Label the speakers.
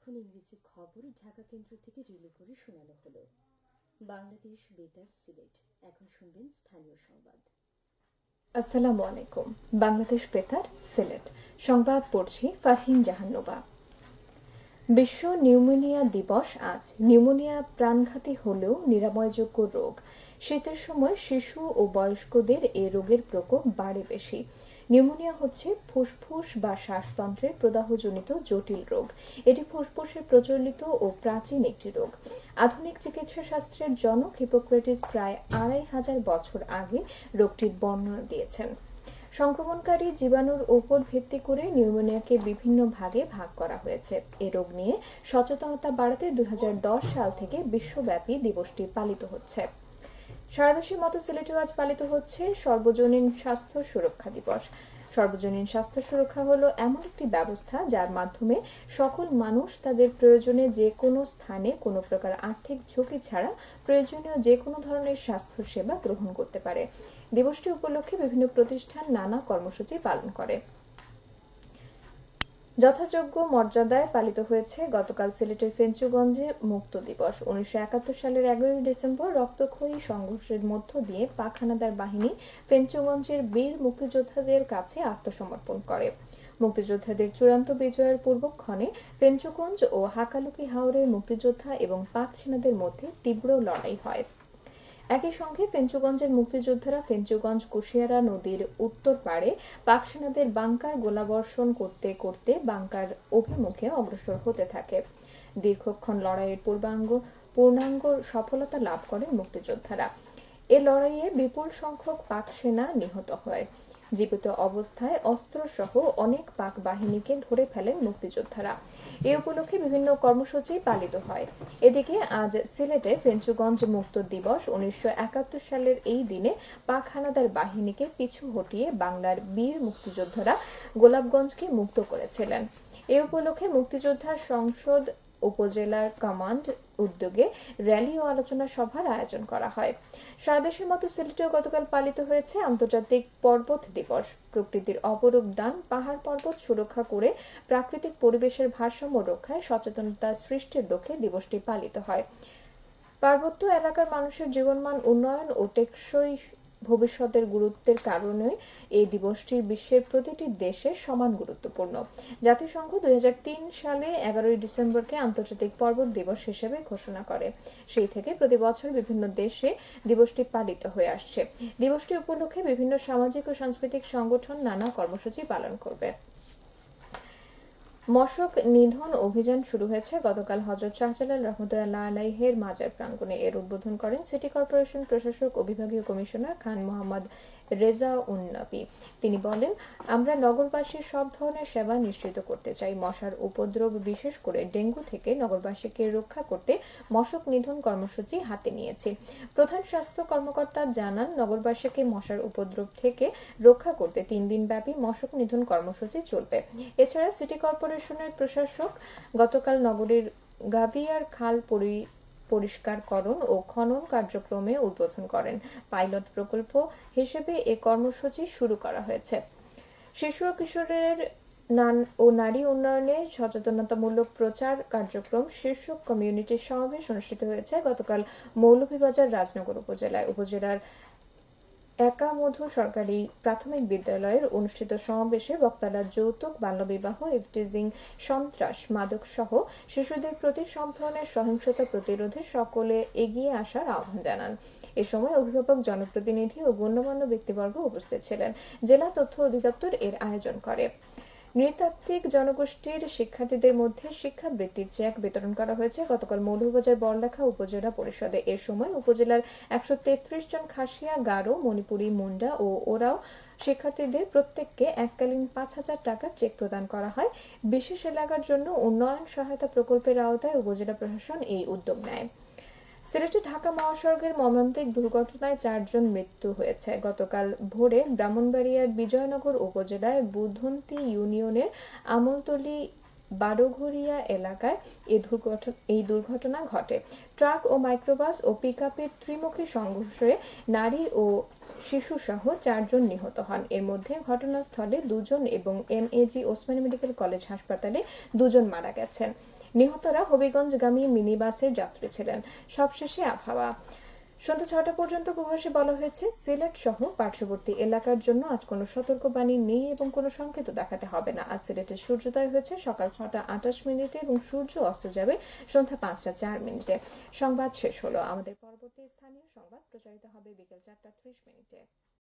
Speaker 1: এতক্ষণ ইংরেজি খবর ঢাকা কেন্দ্র থেকে রিলে করে শোনানো হলো। বাংলাদেশ বেতার সিলেট। এখন শুনবেন স্থানীয় সংবাদ।
Speaker 2: আসসালামু আলাইকুম। বাংলাদেশ বেতার সিলেট সংবাদ পড়ছি ফারহিন জাহান্নুবা। বিশ্ব নিউমোনিয়া দিবস আজ। নিউমোনিয়া প্রাণঘাতী হলেও নিরাময়যোগ্য রোগ। শীতের সময় শিশু ও বয়স্কদের এ রোগের প্রকোপ বাড়ে বেশি। নিউমোনিয়া হচ্ছে ফুসফুস বা শ্বাসতন্ত্রের প্রদাহজনিত জটিল রোগ। এটি ফুসফুসের প্রচলিত ও প্রাচীন একটি রোগ। আধুনিক চিকিৎসা শাস্ত্রের জনক হিপোক্রেটিস প্রায় ২৫০০ বছর আগে রোগটির বর্ণনা দিয়েছেন। সংক্রমণকারী জীবাণুর উপর ভিত্তি করে নিউমোনিয়াকে বিভিন্ন ভাগে ভাগ করা হয়েছে। এ রোগ নিয়ে সচেতনতা বাড়াতে ২০১০ সাল থেকে বিশ্বব্যাপী দিবসটি পালিত হচ্ছে। সারা দেশের মতো সিলেটেও আজ পালিত হচ্ছে সর্বজনীন স্বাস্থ্য সুরক্ষা দিবস। সর্বজনীন স্বাস্থ্য সুরক্ষা হলো এমন একটি ব্যবস্থা যার মাধ্যমে সকল মানুষ তাদের প্রয়োজনে যে কোনো স্থানে কোনো প্রকার আর্থিক ঝুঁকি ছাড়া প্রয়োজনীয় যে কোনো ধরনের স্বাস্থ্য সেবা গ্রহণ করতে পারে। দিবসটি উপলক্ষে বিভিন্ন প্রতিষ্ঠান নানা কর্মসূচি পালন করে। যথাযোগ্য মর্যাদায় পালিত হয়েছে গতকাল সিলেটের ফেঞ্চুগঞ্জে মুক্ত দিবস। ১৯৭১ সালের ১১ ডিসেম্বর রক্তক্ষয়ী সংঘর্ষের মধ্য দিয়ে পাক হানাদার বাহিনী ফেঞ্চুগঞ্জের বীর মুক্তিযোদ্ধাদের কাছে আত্মসমর্পণ করে। মুক্তিযোদ্ধাদের চূড়ান্ত বিজয়ের পূর্বক্ষণে ফেঞ্চুগঞ্জ ও হাকালুকি হাওরের মুক্তিযোদ্ধা এবং পাক সেনাদের মধ্যে তীব্র লড়াই হয়। একই সঙ্গে ফেঞ্চুগঞ্জের মুক্তিযোদ্ধারা ফেঞ্চুগঞ্জ কুশিয়ারা নদীর উত্তর পাড়ে পাক সেনাদের বাংকার গোলাবর্ষণ করতে করতে বাংকার অভিমুখে অগ্রসর হতে থাকে। দীর্ঘক্ষণ লড়াইয়ের পূর্ণাঙ্গ সফলতা লাভ করেন মুক্তিযোদ্ধারা। এ লড়াইয়ে বিপুল সংখ্যক পাক সেনা নিহত হয়। জীবিত অবস্থায় অস্ত্রসহ অনেক পাক বাহিনীকে ধরে ফেলেন মুক্তিযোদ্ধারা। এ উপলক্ষে বিভিন্ন কর্মসূচি পালিত হয়। এদিকে আজ সিলেটে ফেঞ্চুগঞ্জ মুক্ত দিবস। ১৯৭১ সালের এই দিনে পাক হানাদার বাহিনীকে পিছু হটিয়ে বাংলার বীর মুক্তিযোদ্ধারা গোলাপগঞ্জকে মুক্ত করেছিলেন। এ উপলক্ষে মুক্তিযোদ্ধা সংসদ উপজেলার কমান্ড উদ্যোগে র্যালি ও আলোচনা সভার আয়োজন করা হয়। সারা দেশের মতো সিলেটেও গতকাল পালিত হয়েছে আন্তর্জাতিক পর্বত দিবস। প্রকৃতির অপরূপ দান পাহাড় পর্বত সুরক্ষা করে প্রাকৃতিক পরিবেশের ভারসাম্য রক্ষায় সচেতনতা সৃষ্টির লক্ষ্যে দিবসটি পালিত হয়। পার্বত্য এলাকার মানুষের জীবনমান উন্নয়ন ও টেকসই ভবিষ্যতের গুরুত্বের কারণে এই দিবসটি বিশ্বের প্রতিটি দেশে সমান গুরুত্বপূর্ণ। জাতিসংঘ ২০০৩ সালে ১১ ডিসেম্বরকে আন্তর্জাতিক পর্বত দিবস হিসেবে ঘোষণা করে। সেই থেকে প্রতি বছর বিভিন্ন দেশে দিবসটি পালিত হয়ে আসছে। দিবসটি উপলক্ষে বিভিন্ন সামাজিক ও সাংস্কৃতিক সংগঠন নানা কর্মসূচি পালন করবে। মশক নিধন অভিযান শুরু হয়েছে গতকাল হযরত শাহজালাল রহমতুল্লাহ আলাইহির মাজার প্রাঙ্গণে। এর উদ্বোধন করেন সিটি কর্পোরেশন প্রশাসক ও বিভাগীয় কমিশনার খান মোহাম্মদ রেজাউন নবী। তিনি বলেন, আমরা নগরবাসীর সব ধরনের সেবা নিশ্চিত করতে চাই। মশার উপদ্রব বিশেষ করে ডেঙ্গু থেকে নগরবাসীকে রক্ষা করতে মশক নিধন কর্মসূচি হাতে নিয়েছি। প্রধান স্বাস্থ্য কর্মকর্তা জানান, নগরবাসীকে মশার উপদ্রব থেকে রক্ষা করতে ৩ দিন ব্যাপী মশক নিধন কর্মসূচি চলবে। এছাড়া সিটি কর্পোরেশনের প্রশাসক গতকাল নগরীর গাভিয়ার খাল পরিষ্কারকরণ ও খনন কার্যক্রমে উদ্বোধন করেন। পাইলট প্রকল্প হিসেবে এ কর্মসূচি শুরু করা হয়েছে। শিশু ও কিশোরের নারী উন্নয়নে সচেতনতামূলক প্রচার কার্যক্রম শীর্ষক কমিউনিটি সমাবেশ অনুষ্ঠিত হয়েছে গতকাল মৌলভীবাজার রাজনগর উপজেলায়। উপজেলার একামধু সরকারি প্রাথমিক বিদ্যালয়ের অনুষ্ঠিত সমাবেশে বক্তারা যৌতুক, বাল্যবিবাহ, ইভটিজিং, সন্ত্রাস, মাদক সহ শিশুদের প্রতি সব ধরনের সহিংসতা প্রতিরোধে সকলে এগিয়ে আসার আহ্বান জানান। এ সময় অভিভাবক, জনপ্রতিনিধি ও গণ্যমান্য ব্যক্তিবর্গ উপস্থিত ছিলেন। জেলা তথ্য অধিদপ্তর এর আয়োজন করে। নৃতাত্ত্বিক জনগোষ্ঠীর শিক্ষার্থীদের মধ্যে শিক্ষাবৃত্তির চেক বিতরণ করা হয়েছে গতকাল মৌলভীবাজার বড়লেখা উপজেলা পরিষদে। এ সময় উপজেলার ১৩৩ জন খাসিয়া, গারো, মণিপুরী, মুন্ডা ও ওরাও শিক্ষার্থীদের প্রত্যেককে এককালীন ৫,০০০ টাকার চেক প্রদান করা হয়। বিশেষ এলাকার জন্য উন্নয়ন সহায়তা প্রকল্পের আওতায় উপজেলা প্রশাসন এই উদ্যোগ নেয়। সিলেটে ঢাকা মহাসড়কের মর্মান্তিক দুর্ঘটনায় ৪ জন মৃত্যু হয়েছে। গতকাল ভোরে ব্রাহ্মণবাড়িয়ার বিজয়নগর উপজেলায় বুধন্তি ইউনিয়নের আমলতলী বারোঘরিয়া এলাকায় এই দুর্ঘটনা ঘটে। ট্রাক ও মাইক্রোবাস ও পিকআপের ত্রিমুখী সংঘর্ষে নারী ও শিশুসহ ৪ জন নিহত হন। এর মধ্যে ঘটনাস্থলে ২ জন এবং এমএজি ওসমানী মেডিকেল কলেজ হাসপাতালে ২ জন মারা গেছেন। নিহতরা হবিগঞ্জগামী মিনি বাসের যাত্রী ছিলেন। সবশেষে আবহাওয়া। সন্ধ্যা 6টা পর্যন্ত পূর্বাভাসে বলা হয়েছে সিলেট সহ পার্শ্ববর্তী এলাকার জন্য আজ কোনো সতর্কবাণী নেই এবং কোনো সংকেত দেখাতে হবে না। আজ সিলেটের সূর্যোদয় হয়েছে সকাল 6টা 28 এবং সূর্য অস্ত যাবে সন্ধ্যা 5টা 4। সংবাদ শেষ হলো। আমাদের পরবর্তী স্থানীয় সংবাদ প্রচারিত হবে বিকেল 4টা 30।